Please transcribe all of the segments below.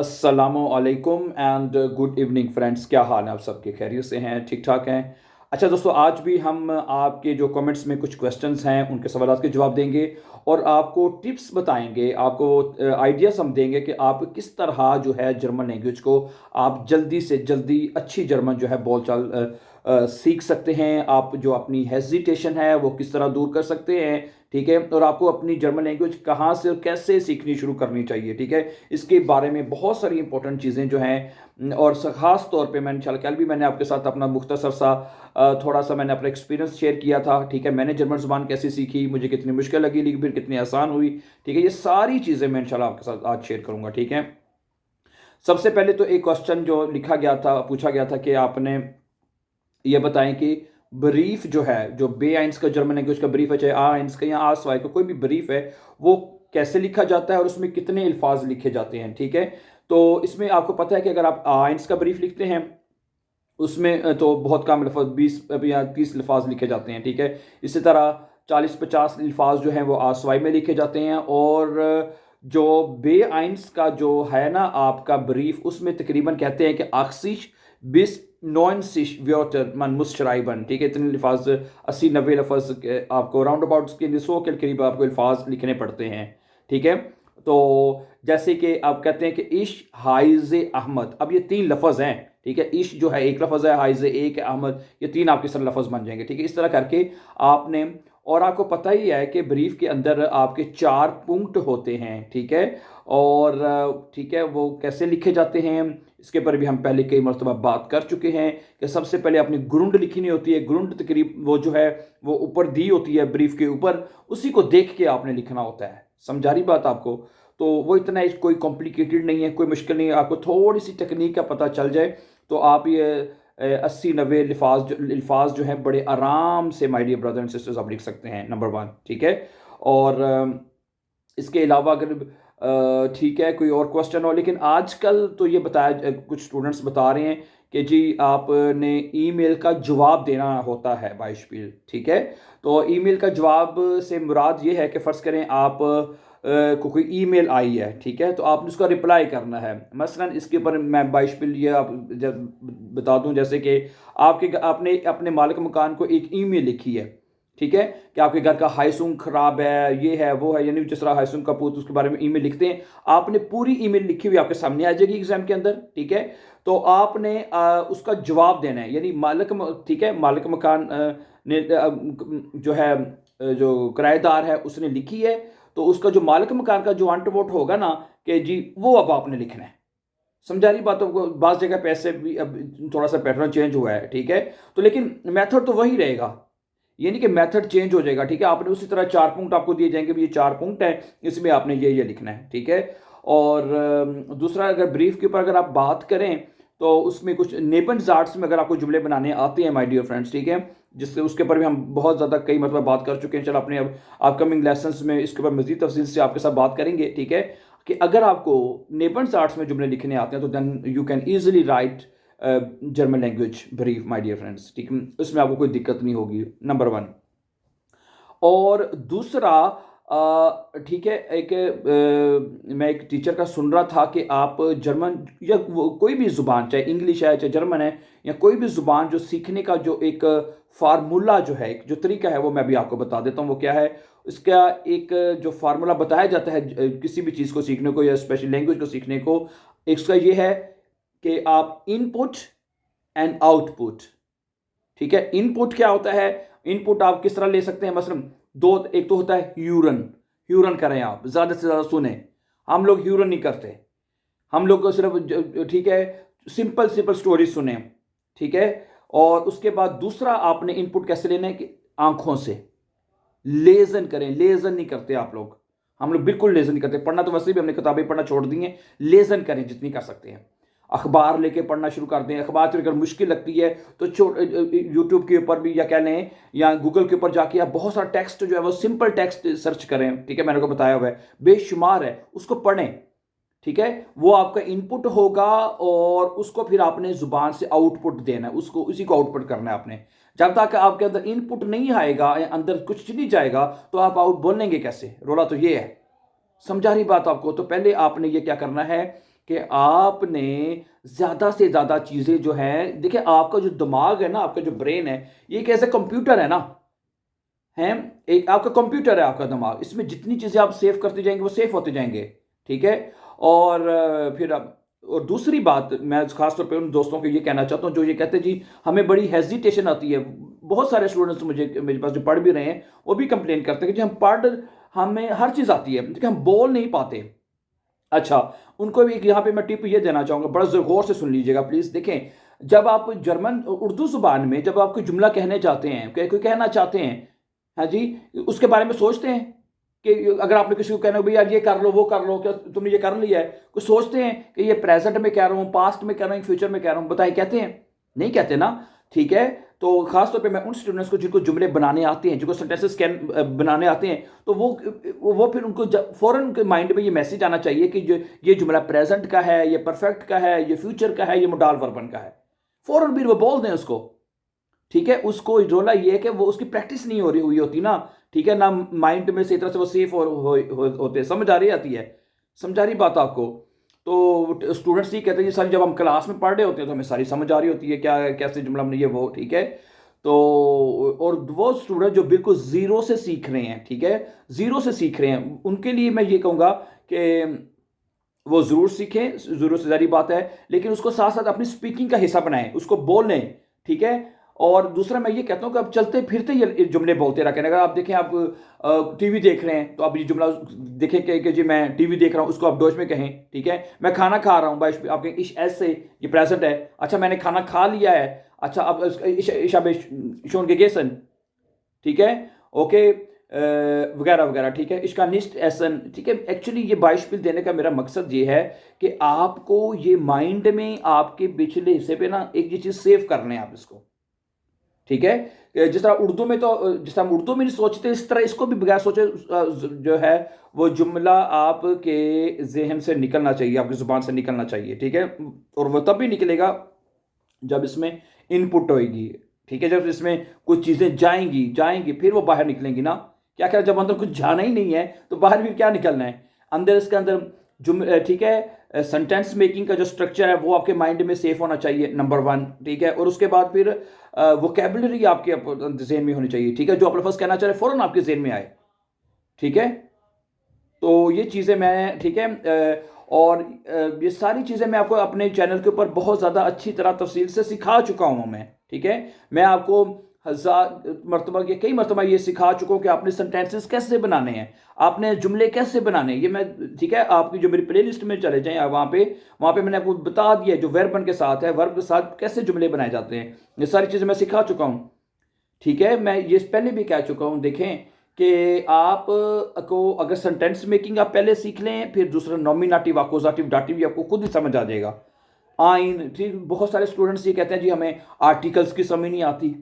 अस्सलामुअलैकुम and good evening friends. क्या हाल है? आप सबके खैरियत से हैं? ठीक ठाक हैं? अच्छा दोस्तों, आज भी हम आपके जो कमेंट्स में कुछ क्वेश्चंस हैं उनके सवालों के जवाब देंगे और आपको टिप्स बताएंगे, आपको आइडियाज़ हम देंगे कि आप किस तरह जो है जर्मन लैंग्वेज को आप जल्दी से जल्दी अच्छी जर्मन जो है बोलचाल सीख सकते हैं। आप जो अपनी हेजिटेशन है वो किस तरह दूर कर सकते हैं, ठीक है। और आपको अपनी जर्मन लैंग्वेज कहाँ से और कैसे सीखनी शुरू करनी चाहिए, ठीक है। इसके बारे में बहुत सारी इंपॉर्टेंट चीज़ें जो हैं और ख़ास तौर पे मैंने कल भी मैंने आपके साथ अपना मुख्तसर सा थोड़ा सा मैंने अपना एक्सपीरियंस शेयर किया था, ठीक है। मैंने जर्मन ज़ुबान कैसे सीखी, मुझे कितनी मुश्किल लगी लेकिन फिर कितनी आसान हुई, ठीक है। ये सारी चीज़ें मैं इंशाल्लाह आपके साथ आज शेयर करूँगा, ठीक है। सबसे पहले तो एक क्वेश्चन जो लिखा गया था, पूछा गया था कि आपने ये बताएं कि ब्रीफ जो है, जो बे आइंस का जर्मन लैंग्वेज का ब्रीफ है, चाहे आ आइंस का या आ स्वाई का कोई भी ब्रीफ है, वो कैसे लिखा जाता है और उसमें कितने अल्फाज लिखे जाते हैं, ठीक है। तो इसमें आपको पता है कि अगर आप आ आइंस का ब्रीफ लिखते हैं उसमें तो बहुत कम लफज 20 या 30 अल्फाज लिखे जाते हैं, ठीक है। इसी तरह 40-50 अल्फाज जो हैं वो आसवाई में लिखे जाते हैं और जो बे आइंस का जो है ना आपका ब्रीफ, उसमें तकरीबन कहते हैं कि आक्सिश बिस 90 व्योटर मन मुस्शराइबन, ठीक है। इतने अल्फाज 80-90 लफज आपको राउंड अबाउट के लिए 100 के करीब आपको अल्फाज लिखने पड़ते हैं, ठीक है। तो जैसे कि आप कहते हैं कि इश हाइज अहमद, अब ये 3 लफज हैं, ठीक है। इश जो है एक लफज है, हाइज एक है, अहमद ये 3 आपके सर लफज बन जाएंगे, ठीक है। इस तरह करके आपने, और आपको पता ही है कि ब्रीफ के अंदर आपके 4 पुंक्ट होते हैं, ठीक है। और ठीक है, वो कैसे लिखे जाते हैं इसके ऊपर भी हम पहले कई मरतबा बात कर चुके हैं कि सबसे पहले अपनी ग्रुंड लिखनी होती है। ग्रुंड तकरीब वो जो है वो ऊपर दी होती है ब्रीफ के ऊपर, उसी को देख के आपने लिखना होता है। समझा रही बात आपको? तो वो इतना कोई कॉम्प्लिकेटेड नहीं है, कोई मुश्किल नहीं है। आपको थोड़ी सी टेक्निक का पता चल जाए तो आप ये 80-90 अल्फाज जो हैं बड़े आराम से my dear brother and sisters आप लिख सकते हैं, नंबर 1, ठीक है। और इसके अलावा अगर ठीक है कोई और क्वेश्चन हो, लेकिन आजकल तो ये बताया, कुछ स्टूडेंट्स बता रहे हैं कि जी आपने ईमेल का जवाब देना होता है बाइशपील, ठीक है। तो ईमेल का जवाब से मुराद ये है कि फ़र्ज़ करें आप को कोई ईमेल आई है, ठीक है, तो आपने उसका रिप्लाई करना है। मसलन इसके ऊपर मैं बाइशपील ये आप बता दूं, जैसे कि आपने अपने मालिक मकान को एक ईमेल लिखी है, ठीक है, कि आपके घर का हाइसुंग खराब है, ये है वो है, यानी जिस तरह हाइसुंग का पूत उसके बारे में ईमेल लिखते हैं, आपने पूरी ईमेल लिखी हुई आपके सामने आ जाएगी एग्जाम के अंदर, ठीक है। तो आपने उसका जवाब देना है, यानी ठीक है, मालिक मकान ने जो है जो किराएदार है उसने लिखी है, तो उसका जो मालिक मकान का जो अंटवोट होगा ना कि जी वो अब आपने लिखना है। समझा रही बातों को? बाज़ जगह पे ऐसे भी अब थोड़ा सा पैटर्न चेंज हुआ है, ठीक है। तो लेकिन मेथड तो वही रहेगा, ये नहीं कि मेथड चेंज हो जाएगा, ठीक है। आपने उसी तरह 4 पुंक्ट आपको दिए जाएंगे, ये 4 पुंक्ट है, इसमें आपने ये लिखना है, ठीक है। और दूसरा, अगर ब्रीफ के ऊपर अगर आप बात करें तो उसमें कुछ नेबनज़ार्ट्स में अगर आपको जुमले बनाने आते हैं माय डियर फ्रेंड्स, ठीक है, जिससे उसके ऊपर भी हम बहुत ज़्यादा कई मतलब बात कर चुके हैं। चलो अपने अब अपकमिंग लेसन्स में इसके ऊपर मज़ीद तफसील से आपके साथ बात करेंगे, ठीक है, कि अगर आपको नेबनज़ार्ट्स में जुमले लिखने आते हैं तो then you can easily write German language brief my dear friends, ठीक है। उसमें आपको कोई दिक्कत नहीं होगी, नंबर 1। और दूसरा ठीक है, मैं एक टीचर का सुन रहा था कि आप जर्मन या कोई भी ज़ुबान, चाहे इंग्लिश है चाहे जर्मन है या कोई भी ज़ुबान, जो सीखने का जो एक फार्मूला जो है, एक जो तरीका है, वो मैं भी आपको बता देता हूँ वो क्या है। इसका एक जो फार्मूला बताया जाता है किसी भी चीज़ को सीखने को या स्पेशल लैंग्वेज को सीखने को, इसका ये है कि आप इनपुट एंड आउटपुट, ठीक है। इनपुट क्या होता है? इनपुट आप किस तरह ले सकते हैं, मसलन दो, एक तो होता है ह्यूरन, ह्यूरन करें आप, ज़्यादा से ज़्यादा सुने। हम लोग ह्यूरन नहीं करते, हम लोग को सिर्फ ठीक है सिंपल सिंपल स्टोरी सुने, ठीक है। और उसके बाद दूसरा आपने इनपुट कैसे लेना है कि आंखों से लेजन करें। लेजन नहीं करते आप लोग, हम लोग बिल्कुल लेजन नहीं करते। पढ़ना तो वैसे भी हमने किताबें पढ़ना छोड़ दी हैं, लेजन करें जितनी कर सकते हैं। अखबार लेके पढ़ना शुरू कर दें। अखबार से अगर मुश्किल लगती है तो यूट्यूब के ऊपर भी या कह लें या गूगल के ऊपर जाके आप बहुत सारा टेक्स्ट जो है वो सिंपल टेक्स्ट सर्च करें, ठीक है, मैंने को बताया हुआ है, बेशुमार है, उसको पढ़ें, ठीक है। वो आपका इनपुट होगा और उसको फिर आपने जुबान से आउटपुट देना है, उसको उसी को आउटपुट करना है आपने। जब तक आपके अंदर इनपुट नहीं आएगा, अंदर कुछ नहीं जाएगा, तो आप आउट बोलेंगे कैसे? रोला तो ये है। समझा रही बात आपको? तो पहले आपने ये क्या करना है कि आपने ज़्यादा से ज़्यादा चीज़ें जो हैं, देखिए आपका जो दिमाग है ना, आपका जो ब्रेन है, ये एक ऐसा कंप्यूटर है ना, है, एक आपका कंप्यूटर है आपका दिमाग, इसमें जितनी चीज़ें आप सेव करते जाएंगे वो सेव होते जाएंगे, ठीक है। और फिर अब और दूसरी बात मैं खासतौर पे उन दोस्तों को ये कहना चाहता हूँ जो ये कहते हैं जी हमें बड़ी हेजिटेशन आती है। बहुत सारे स्टूडेंट्स मुझे मेरे पास जो पढ़ भी रहे हैं वो भी कंप्लेन करते हैं कि जी हमें हर चीज़ आती है लेकिन हम बोल नहीं पाते। अच्छा, उनको भी एक यहाँ पे मैं टिप ये देना चाहूँगा, बड़ा गौर से सुन लीजिएगा प्लीज़। देखें, जब आप जर्मन उर्दू ज़ुबान में जब आप कोई जुमला कहने जाते हैं, कोई कहना चाहते हैं, हाँ जी, उसके बारे में सोचते हैं कि अगर आपने किसी को कहना हो, भई यार ये कर लो, वो कर लो, क्या तुमने ये कर लिया है? कुछ सोचते हैं कि ये प्रेज़ेंट में कह रहा हूँ, पास्ट में कह रहा हूँ, फ्यूचर में कह रहा हूँ, बताइए कहते हैं? नहीं कहते ना, ठीक है? तो ख़ास तौर पे मैं उन स्टूडेंट्स को जिनको जुमले बनाने आते हैं, जिनको सेंटेंसेस बनाने आते हैं, तो वो फिर उनको फ़ौरन उनके माइंड में ये मैसेज आना चाहिए कि जो ये जुमला प्रेज़ेंट का है, ये परफेक्ट का है, ये फ्यूचर का है, ये मोडाल वर्बन का है। फ़ौरन फिर वो बोल दें उसको। ठीक है, उसको रोला ये है कि वो उसकी प्रैक्टिस नहीं हो रही हुई होती ना, ठीक है ना, माइंड में सही तरह से वो सेफ होते, समझ आ रही आती है, समझ आ रही बात आपको। तो स्टूडेंट्स ये कहते हैं ये सारी, जब हम क्लास में पढ़ रहे होते हैं तो हमें सारी समझ आ रही होती है, क्या कैसे जुमला हमने ये वो, ठीक है। तो और वो स्टूडेंट जो बिल्कुल ज़ीरो से सीख रहे हैं, ठीक है, ज़ीरो से सीख रहे हैं, उनके लिए मैं ये कहूँगा कि वो ज़रूर सीखें, ज़रूर से ज़ाहिर बात है, लेकिन उसको साथ-साथ अपनी स्पीकिंग का हिस्सा बनाएँ, उसको बोलें, ठीक है? और दूसरा मैं ये कहता हूँ कि आप चलते-फिरते ये जुमले बोलते रहा करें। अगर आप देखें, आप टीवी देख रहे हैं, तो आप ये जुमला देखें कि जी मैं टीवी देख रहा हूँ, उसको आप डोच में कहें, ठीक है? मैं खाना खा रहा हूँ, आप कहें इश ऐसे, ये प्रेज़ेंट है। अच्छा, मैंने खाना खा लिया है। अच्छा, अब ich habe schon gegessen, ठीक है? ओके, वगैरह वगैरह, ठीक है। इसका निस्ट एसन, ठीक है। एक्चुअली ये बाइशपिल देने का मेरा मकसद ये है कि आपको ये माइंड में आपके पिछले हिस्से पे ना एक ये चीज़ सेव करने हैं आप इसको, ठीक है। जिस तरह उर्दू में तो जिस तरह हम उर्दू में नहीं सोचते, इस तरह इसको भी बगैर सोचे जो है वो जुमला आपके जहन से निकलना चाहिए, आपकी ज़ुबान से निकलना चाहिए, ठीक है। और वो तब भी निकलेगा जब इसमें इनपुट होएगी, ठीक है, जब इसमें कुछ चीज़ें जाएंगी फिर वो बाहर निकलेंगी ना। क्या जब अंदर कुछ जाना ही नहीं है तो बाहर भी क्या निकलना है? अंदर इसके अंदर ठीक है, सेंटेंस मेकिंग का जो स्ट्रक्चर है वो आपके माइंड में सेफ होना चाहिए, नंबर वन, ठीक है। और उसके बाद फिर वोकेबलरी आपके जहन में होनी चाहिए, ठीक है, जो आप लफ्ज़ कहना चाह रहे हैं फ़ौरन आपके जहन में आए, ठीक है। तो ये चीज़ें मैं, ठीक है, और ये सारी चीज़ें मैं आपको अपने चैनल के ऊपर बहुत ज़्यादा अच्छी तरह तफसील से सिखा चुका हूँ मैं, ठीक है। मैं आपको हज़ार मरतबा ये कई मरतबा ये सिखा चुका हूँ कि आपने सेंटेंसेस कैसे बनाने हैं, आपने जुमले कैसे बनाने हैं, ये मैं, ठीक है, आपकी जो मेरी प्लेलिस्ट में चले जाएँ आप वहाँ पे मैंने आपको बता दिया है, जो वर्बन के साथ है, वर्ब के साथ कैसे जुमले बनाए जाते हैं, ये सारी चीज़ें मैं सिखा चुका हूँ, ठीक है। मैं ये पहले भी कह चुका हूँ, देखें कि आप को अगर सेंटेंस मेकिंग आप पहले सीख लें, फिर दूसरा नॉमिनेटिव, अक्यूज़ेटिव, दाटिव भी आपको खुद ही समझ आ जाएगा। आइन, ठीक, बहुत सारे स्टूडेंट्स ये कहते हैं जी हमें आर्टिकल्स की समझ नहीं आती,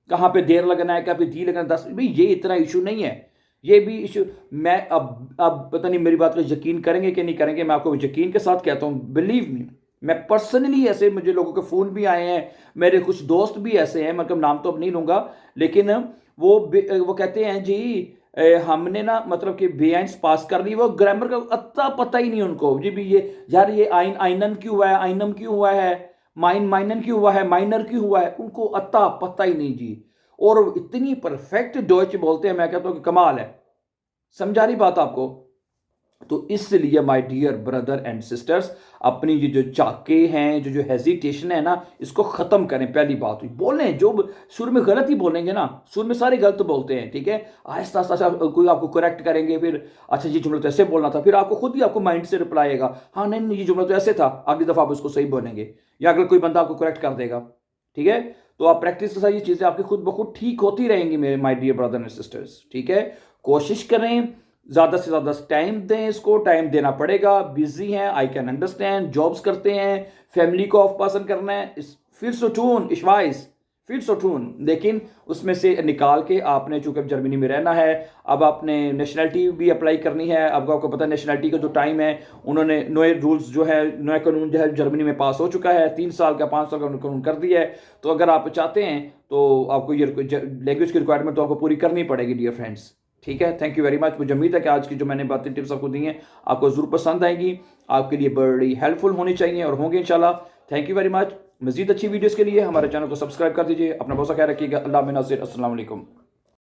कहाँ पे देर लगना है, कहाँ पे दी लगना है, 10 भाई ये इतना इशू नहीं है, ये भी इशू। मैं अब पता नहीं मेरी बात को यकीन करेंगे कि नहीं करेंगे, मैं आपको यकीन के साथ कहता हूँ, बिलीव मी, मैं पर्सनली ऐसे मुझे लोगों के फ़ोन भी आए हैं, मेरे कुछ दोस्त भी ऐसे हैं, मतलब नाम तो अब नहीं लूँगा, लेकिन वो कहते हैं जी हमने ना मतलब कि बेआइंस पास कर ली, वो ग्रामर का अत्ता पता ही नहीं उनको जी भी, ये यार ये आइन आइनन क्यों हुआ है, आइनम क्यों हुआ है, माइनन क्यों हुआ है, माइनर क्यों हुआ है, उनको अत्ता पता ही नहीं जी। और इतनी परफेक्ट डॉच बोलते हैं, मैं कहता हूँ कि कमाल है। समझा रही बात आपको? तो इसलिए my dear brother and sisters, अपनी ये जो चाके हैं, जो हेजिटेशन है ना, इसको ख़त्म करें। पहली बात हुई, बोलें, जो शुरू में गलत ही बोलेंगे ना, शुरू में सारे गलत बोलते हैं, ठीक है। आहिस्ता आहिस्ता कोई आपको करेक्ट करेंगे, फिर अच्छा ये जुमला तो ऐसे बोलना था, फिर आपको खुद ही आपको माइंड से रिप्लाई आएगा, हाँ नहीं नहीं ये जुमला तो ऐसे था, अगली दफ़ा आप उसको सही बोलेंगे, या अगर कोई बंदा आपको करेक्ट कर देगा, ठीक है। तो आप प्रैक्टिस के साथ ये चीज़ें आपकी खुद ब खुद ठीक होती रहेंगी मेरे my dear brother and sisters, ठीक है। कोशिश करें, ज़्यादा से ज़्यादा टाइम दें, इसको टाइम देना पड़ेगा, बिजी हैं, आई कैन अंडरस्टैंड, जॉब्स करते हैं, फैमिली को ऑफ पसंद करना है, फिर सो टून इशवाइस, फिर सो टून, लेकिन उसमें से निकाल के आपने, चूंकि जर्मनी में रहना है, अब आपने नेशनलिटी भी अप्लाई करनी है। अब आपको पता है नेशनलिटी का जो टाइम है, उन्होंने नए रूल्स जो है, नया कानून जो है जर्मनी में पास हो चुका है, 3 साल का 5 साल का कानून कर दिया है। तो अगर आप चाहते हैं तो आपको ये लैंग्वेज की रिक्वायरमेंट तो आपको पूरी करनी पड़ेगी डियर फ्रेंड्स, ठीक है, थैंक यू वेरी मच। मुझे उम्मीद है कि आज की जो मैंने बातें टिप्स आपको दी हैं आपको ज़रूर पसंद आएंगी, आपके लिए बड़ी हेल्पफुल होनी चाहिए और होंगे इंशाल्लाह। Thank you very much. मज़ीद अच्छी वीडियोज़ के लिए हमारे चैनल को सब्सक्राइब कर दीजिए। अपना बहुत सा ख्याल रखिएगा। अल्लाह में नासिर। अस्सलाम वालेकुम।